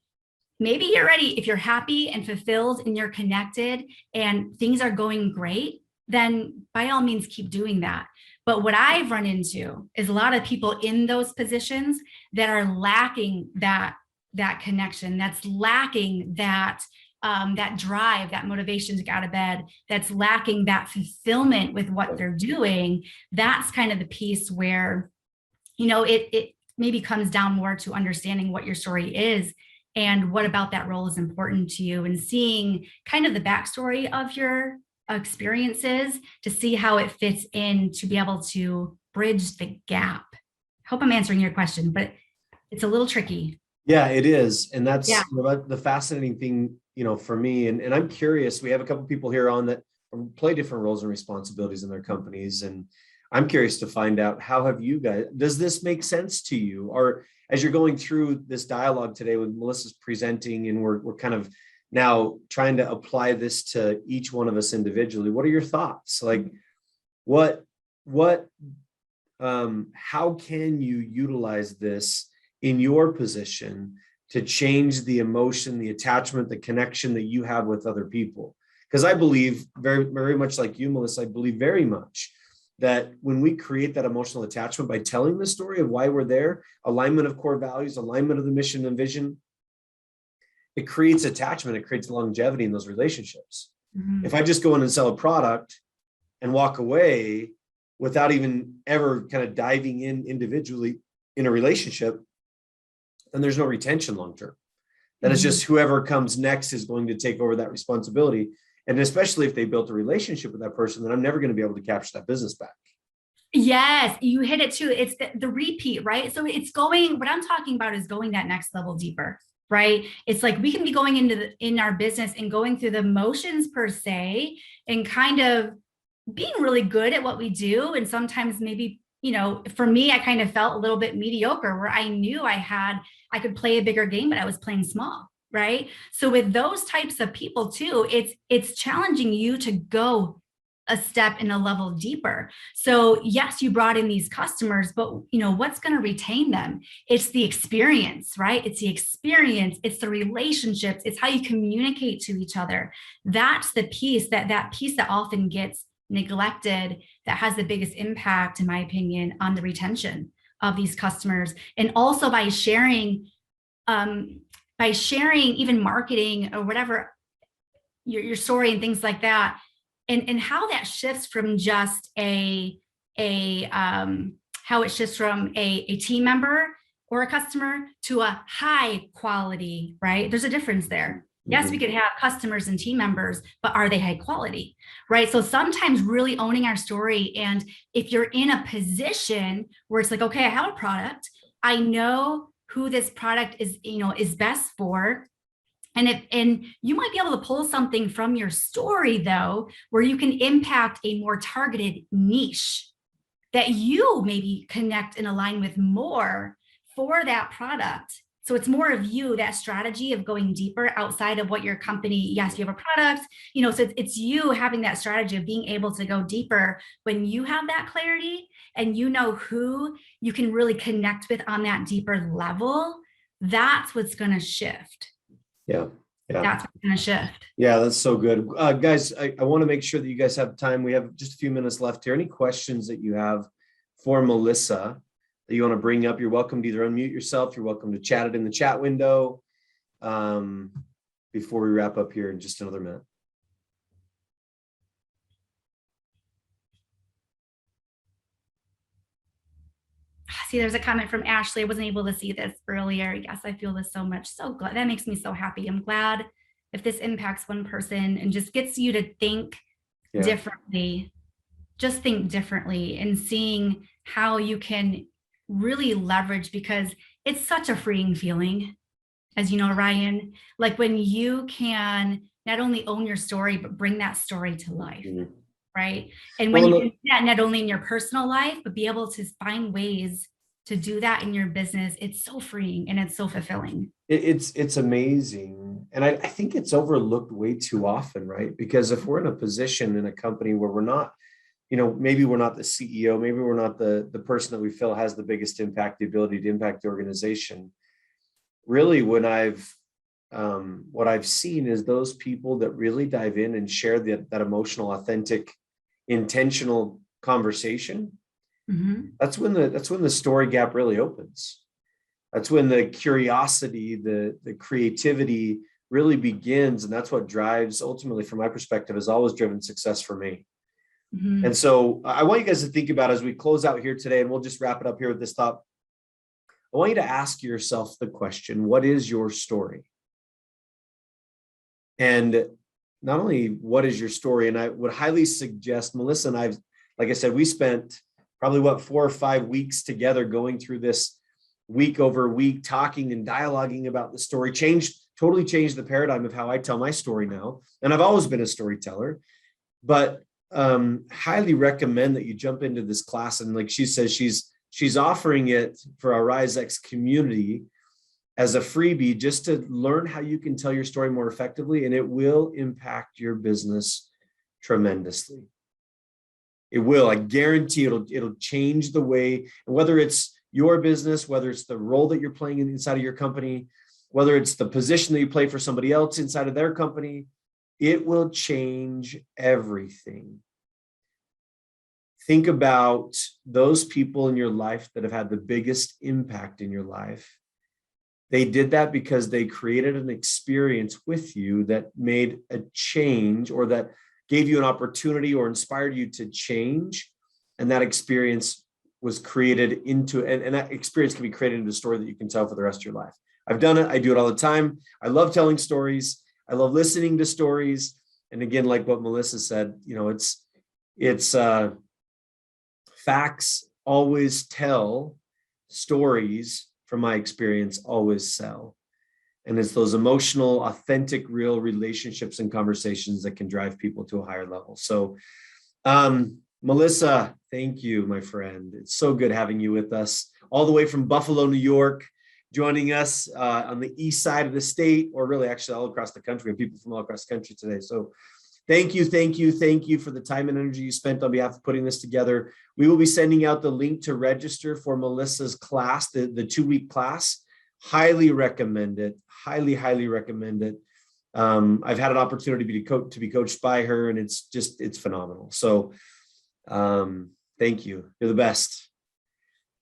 maybe you're ready. If you're happy and fulfilled and you're connected and things are going great, then by all means keep doing that. But what I've run into is a lot of people in those positions that are lacking that connection, that's lacking that drive, that motivation to get out of bed, that's lacking that fulfillment with what they're doing. That's kind of the piece where, it maybe comes down more to understanding what your story is and what about that role is important to you, and seeing kind of the backstory of your experiences to see how it fits in to be able to bridge the gap. Hope I'm answering your question, but it's a little tricky. Yeah, it is. And Yeah. that's the fascinating thing, for me. And I'm curious, we have a couple people here on that play different roles and responsibilities in their companies. And I'm curious to find out, how have you guys, does this make sense to you? Or as you're going through this dialogue today with Melissa's presenting, and we're kind of now trying to apply this to each one of us individually, what are your thoughts? Like, what, what, how can you utilize this in your position to change the emotion, the attachment, the connection that you have with other people? Because I believe very, very much like you, Melissa, I believe very much that when we create that emotional attachment by telling the story of why we're there, alignment of core values, alignment of the mission and vision, it creates attachment, it creates longevity in those relationships. Mhm. If I just go in and sell a product and walk away without even ever kind of diving in individually in a relationship, then there's no retention long-term. Then it's just whoever comes next is going to take over that responsibility. And especially if they built a relationship with that person, then I'm never going to be able to capture that business back. Yes, you hit it too. It's the repeat, right? So it's going, what I'm talking about is going that next level deeper, right? It's like we can be going in our business and going through the motions per se and kind of being really good at what we do. And sometimes maybe, for me, I kind of felt a little bit mediocre where I knew I could play a bigger game, but I was playing small. Right. So with those types of people too, it's challenging you to go a step and a level deeper. So yes, you brought in these customers, but what's going to retain them? It's the experience, right? It's the experience, it's the relationships, it's how you communicate to each other. That's the piece that piece that often gets neglected, that has the biggest impact, in my opinion, on the retention of these customers. And also by sharing even marketing or whatever, your story and things like that, and how that shifts from just how it shifts from a team member or a customer to a high quality, right? There's a difference there. Yes, we could have customers and team members, but are they high quality, right? So sometimes really owning our story. And if you're in a position where it's like, okay, I have a product, I know who this product is best for. And you might be able to pull something from your story though, where you can impact a more targeted niche that you maybe connect and align with more for that product. So it's more of you, that strategy of going deeper outside of what your company, yes, you have a product, so it's you having that strategy of being able to go deeper when you have that clarity and who you can really connect with on that deeper level. That's what's going to shift. Yeah. That's what's going to shift. Yeah, that's so good. Guys, I want to make sure that you guys have time. We have just a few minutes left here. Any questions that you have for Melissa that you want to bring up, you're welcome to either unmute yourself. You're welcome to chat it in the chat window before we wrap up here in just another minute. See, there's a comment from Ashley. I wasn't able to see this earlier. Yes, I feel this so much. So glad. That makes me so happy. I'm glad if this impacts one person and just gets you to think differently. Just think differently and seeing how you can really leverage, because it's such a freeing feeling, as you know, Ryan, like when you can not only own your story, but bring that story to life. Right. And when you can do that not only in your personal life, but be able to find ways to do that in your business, it's so freeing and it's so fulfilling. It's amazing. And I think it's overlooked way too often, right? Because if we're in a position in a company where we're not, maybe we're not the CEO, maybe we're not the person that we feel has the biggest impact, the ability to impact the organization. Really, what I've seen is those people that really dive in and share that emotional, authentic, intentional conversation. That's when the story gap really opens. That's when the curiosity, the creativity really begins. And that's what drives, ultimately, from my perspective, has always driven success for me. And so I want you guys to think about, as we close out here today, and we'll just wrap it up here with this thought. I want you to ask yourself the question, what is your story? And not only what is your story, and I would highly suggest, Melissa and I, like I said, we spent probably 4 or 5 weeks together going through this week over week, talking and dialoguing about the story, totally changed the paradigm of how I tell my story now. And I've always been a storyteller, but highly recommend that you jump into this class. And like she says, she's offering it for our RizeX community as a freebie, just to learn how you can tell your story more effectively, and it will impact your business tremendously. It will. I guarantee it'll change the way, whether it's your business, whether it's the role that you're playing inside of your company, whether it's the position that you play for somebody else inside of their company, it will change everything. think about those people in your life that have had the biggest impact in your life. They did that because they created an experience with you that made a change, or that gave you an opportunity or inspired you to change. And that experience was created into, and that experience can be created into a story that you can tell for the rest of your life. I've done it. I do it all the time. I love telling stories. I love listening to stories. And again, like what Melissa said, it's facts always tell, stories from my experience always sell. And it's those emotional, authentic, real relationships and conversations that can drive people to a higher level. So, Melissa, thank you, my friend. It's so good having you with us all the way from Buffalo, New York, joining us on the east side of the state, or really actually all across the country. We have people from all across the country today. So thank you for the time and energy you spent on behalf of putting this together. We will be sending out the link to register for Melissa's class, the 2-week class. Highly recommend it. Highly recommend it. I've had an opportunity to be coached by her, and it's phenomenal. So thank you. You're the best.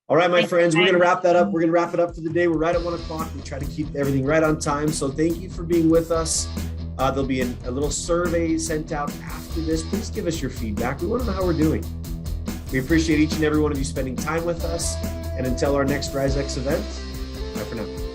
All right, my friends, we're going to wrap that up. We're going to wrap it up for the day. We're right at 1 o'clock. We try to keep everything right on time. So thank you for being with us. There'll be a little survey sent out after this. Please give us your feedback. We want to know how we're doing. We appreciate each and every one of you spending time with us. And until our next RizeX event, bye for now.